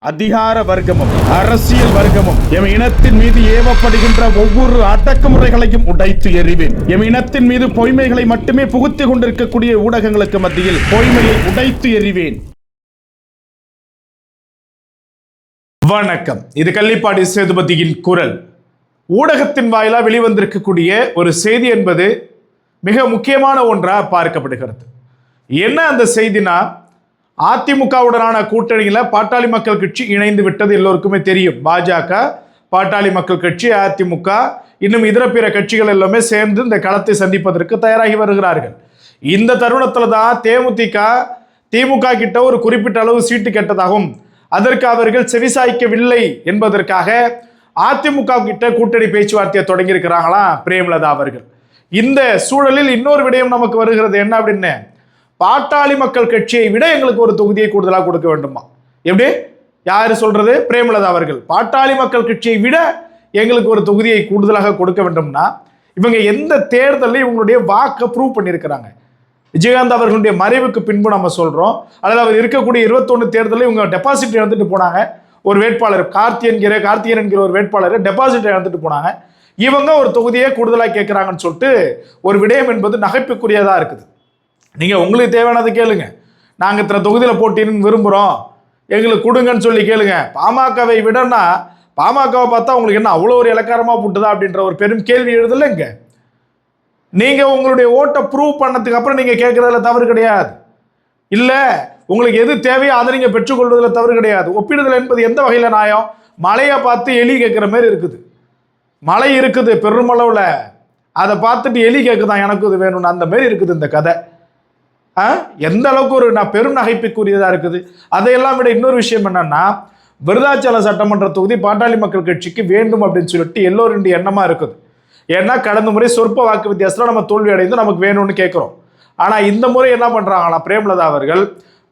அதிகார வர்க்கமும் அரசியல் வர்க்கமும் எம் இனத்தின் மீது ஏவப்படுகின்ற ஒவ்வொரு அடக்குமுறைகளையும் உடைத்து எறிவேன். எம் இனத்தின் மீது பொய்மைகளை மட்டுமே புகுத்திக் கொண்டிருக்கக்கூடிய ஊடகங்களுக்கு மத்தியில் பொய்மையை உடைத்து எறிவேன். வணக்கம், இது கள்ளிப்பாடி சேதுபதியின் குரல். ஊடகத்தின் வாயிலாக வெளிவந்திருக்கக்கூடிய ஒரு செய்தி என்பது மிக முக்கியமான ஒன்றாக பார்க்கப்படுகிறது. என்ன அந்த செய்தினா, அதிமுகவுடனான கூட்டணியில் பாட்டாளி மக்கள் கட்சி இணைந்து விட்டது எல்லோருக்குமே தெரியும். பாஜக, பாட்டாளி மக்கள் கட்சி, அதிமுக, இன்னும் இதர பிற கட்சிகள் எல்லாமே சேர்ந்து இந்த களத்தை சந்திப்பதற்கு தயாராகி வருகிறார்கள். இந்த தருணத்தில் தான் திமுக கிட்ட ஒரு குறிப்பிட்ட அளவு சீட்டு கேட்டதாகவும் அதற்கு அவர்கள் செவிசாய்க்கவில்லை என்பதற்காக அதிமுக கிட்ட கூட்டணி பேச்சுவார்த்தையை தொடங்கி இருக்கிறாங்களாம் பிரேமலதா அவர்கள். இந்த சூழலில் இன்னொரு விடயம் நமக்கு வருகிறது. என்ன அப்படின்னு, பாட்டாளி மக்கள் கட்சியை விட எங்களுக்கு ஒரு தொகுதியை கூடுதலாக கொடுக்க வேண்டுமா? எப்படி? யாரு சொல்றது? பிரேமலதா அவர்கள். பாட்டாளி மக்கள் கட்சியை விட எங்களுக்கு ஒரு தொகுதியை கூடுதலாக கொடுக்க வேண்டும்னா, இவங்க எந்த தேர்தலில் இவங்களுடைய வாக்கை ப்ரூவ் பண்ணியிருக்கிறாங்க? விஜயகாந்த் அவர்களுடைய மறைவுக்கு பின்பு நம்ம சொல்றோம், அதாவது அவர் இருக்கக்கூடிய 21 தேர்தலில் இவங்க டெபாசிட் இழந்துட்டு போனாங்க. ஒரு வேட்பாளர் கார்த்தியன் என்கிற ஒரு வேட்பாளர் டெபாசிட் இழந்துட்டு போனாங்க. இவங்க ஒரு தொகுதியை கூடுதலாக கேட்கிறாங்கன்னு சொல்லிட்டு ஒரு விடயம் என்பது நகைப்புக்குரியதா இருக்குது. நீங்கள் உங்களுக்கு தேவையானது கேளுங்க. நாங்கள் இத்தனை தொகுதியில் போட்டின்னு விரும்புகிறோம், எங்களுக்கு கொடுங்கன்னு சொல்லி கேளுங்க. பாமகவை விடனா, பாமகவை பார்த்தா உங்களுக்கு என்ன அவ்வளோ ஒரு இலக்காரமாக போட்டுதா அப்படின்ற ஒரு பெரும் கேள்வி எழுதலைங்க. நீங்கள் உங்களுடைய ஓட்டை ப்ரூவ் பண்ணதுக்கு அப்புறம் நீங்கள் கேட்குறதுல தவறு கிடையாது. இல்லை, உங்களுக்கு எது தேவையோ அதை நீங்கள் பெற்றுக்கொள்வதில் தவறு கிடையாது. ஒப்பிடுதல் என்பது எந்த வகையில் நியாயம்? மழையை பார்த்து எலி கேட்குற மாதிரி இருக்குது. மழை இருக்குது பெருமளவில், அதை பார்த்துட்டு எலி கேட்குதான் எனக்கு இது வேணும்னு, அந்த மாதிரி இருக்குது இந்த கதை. எந்த அளவுக்கு ஒரு பெரும் நகைப்புக்குரியதா இருக்குது. அதையெல்லாம் விட இன்னொரு விஷயம் என்னன்னா, விருதாச்சலம் சட்டமன்ற தொகுதி பாட்டாளி மக்கள் கட்சிக்கு வேண்டும் அப்படின்னு சொல்லிட்டு எல்லோருடைய எண்ணமா இருக்குது. ஏன்னா கடந்த முறை சொற்ப வாக்கு வித்தியாசத்தில் நம்ம தோல்வி அடைந்து நமக்கு வேணும்னு கேட்கிறோம். ஆனா இந்த முறை என்ன பண்றாங்களா பிரேமலதா அவர்கள்,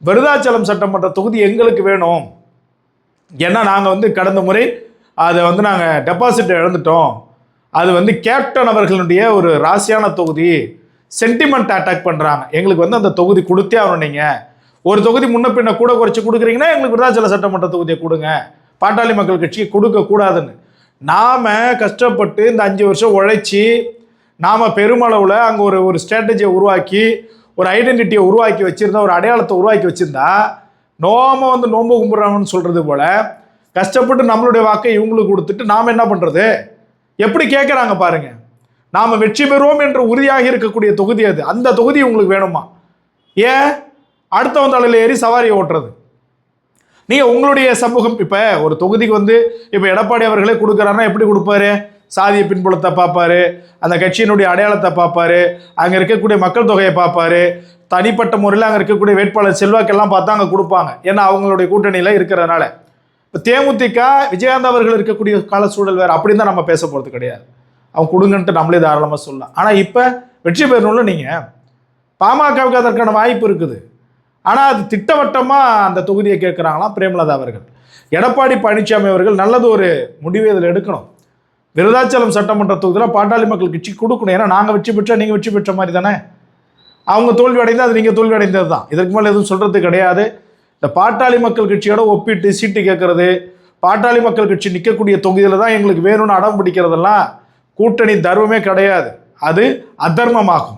விருதாச்சலம் சட்டமன்ற தொகுதி எங்களுக்கு வேணும், ஏன்னா நாங்கள் கடந்த முறை அதை நாங்கள் டெபாசிட் இழந்துட்டோம், அது கேப்டன் அவர்களுடைய ஒரு ராசியான தொகுதி, சென்டிமெண்ட் அட்டாக் பண்ணுறாங்க, எங்களுக்கு அந்த தொகுதி கொடுத்தே ஆகணும். நீங்கள் ஒரு தொகுதி முன்ன பின்ன கூட குறைச்சி கொடுக்குறீங்கன்னா எங்களுக்கு விருதாச்சல சட்டமன்ற தொகுதியை கொடுங்க, பாட்டாளி மக்கள் கட்சிக்கு கொடுக்கக்கூடாதுன்னு. நாம் கஷ்டப்பட்டு இந்த 5 வருஷம் உழைச்சி நாம் பெருமளவில் அங்கே ஒரு ஸ்ட்ராட்டஜியை உருவாக்கி ஒரு ஐடென்டிட்டியை உருவாக்கி வச்சுருந்தா, ஒரு அடையாளத்தை உருவாக்கி வச்சுருந்தா, நோம்பு கும்பிட்றாங்கன்னு சொல்கிறது போல் கஷ்டப்பட்டு நம்மளுடைய வாக்கை இவங்களுக்கு கொடுத்துட்டு நாம் என்ன பண்ணுறது? எப்படி கேட்குறாங்க பாருங்கள். நாம் வெற்றி பெறுவோம் என்று உறுதியாக இருக்கக்கூடிய தொகுதி அது. அந்த தொகுதி உங்களுக்கு வேணுமா? ஏன் அடுத்தவன் தலையில் ஏறி சவாரியை ஓட்டுறது? நீங்கள் உங்களுடைய சமூகம் இப்போ ஒரு தொகுதிக்கு இப்போ எடப்பாடி அவர்களே கொடுக்குறாருன்னா எப்படி கொடுப்பாரு? சாதிய பின்புலத்தை பார்ப்பாரு, அந்த கட்சியினுடைய அடையாளத்தை பார்ப்பாரு, அங்கே இருக்கக்கூடிய மக்கள் தொகையை பார்ப்பாரு, தனிப்பட்ட முறையில் அங்கே இருக்கக்கூடிய வேட்பாளர் செல்வாக்கெல்லாம் பார்த்தா அங்கே கொடுப்பாங்க. ஏன்னா அவங்களுடைய கூட்டணியில் இருக்கிறதுனால. இப்போ தேமுதிக விஜயகாந்த் அவர்கள் இருக்கக்கூடிய கால சூழல் வேறு, அப்படின்னு தான் நம்ம பேச போகிறது கிடையாது. அவங்க கொடுங்கன்ட்டு நம்மளே தாராளமாக சொல்லலாம். ஆனால் இப்போ வெற்றி பெறணும்ல, நீங்கள் பாமகவுக்கு அதற்கான வாய்ப்பு இருக்குது. ஆனால் அது திட்டவட்டமாக அந்த தொகுதியை கேட்குறாங்களாம் பிரேமலதா அவர்கள். எடப்பாடி பழனிசாமி அவர்கள் நல்லது ஒரு முடிவு இதில் எடுக்கணும். விருதாச்சலம் சட்டமன்ற தொகுதியில் பாட்டாளி மக்கள் கட்சி கொடுக்கணும். ஏன்னா நாங்கள் வெற்றி பெற்றா நீங்கள் வெற்றி பெற்ற மாதிரி தானே. அவங்க தோல்வி அடைந்தால் அது நீங்கள் தோல்வி அடைந்தது தான். இதற்கு மேலே எதுவும் சொல்கிறது கிடையாது. இந்த பாட்டாளி மக்கள் கட்சியோட ஒப்பிட்டு சீட்டு கேட்கறது, பாட்டாளி மக்கள் கட்சி நிற்கக்கூடிய தொகுதியில் தான் எங்களுக்கு வேணும்னு அடம் பிடிக்கிறதெல்லாம் கூட்டணி தர்மமே கிடையாது. அது அதர்மமாகும்.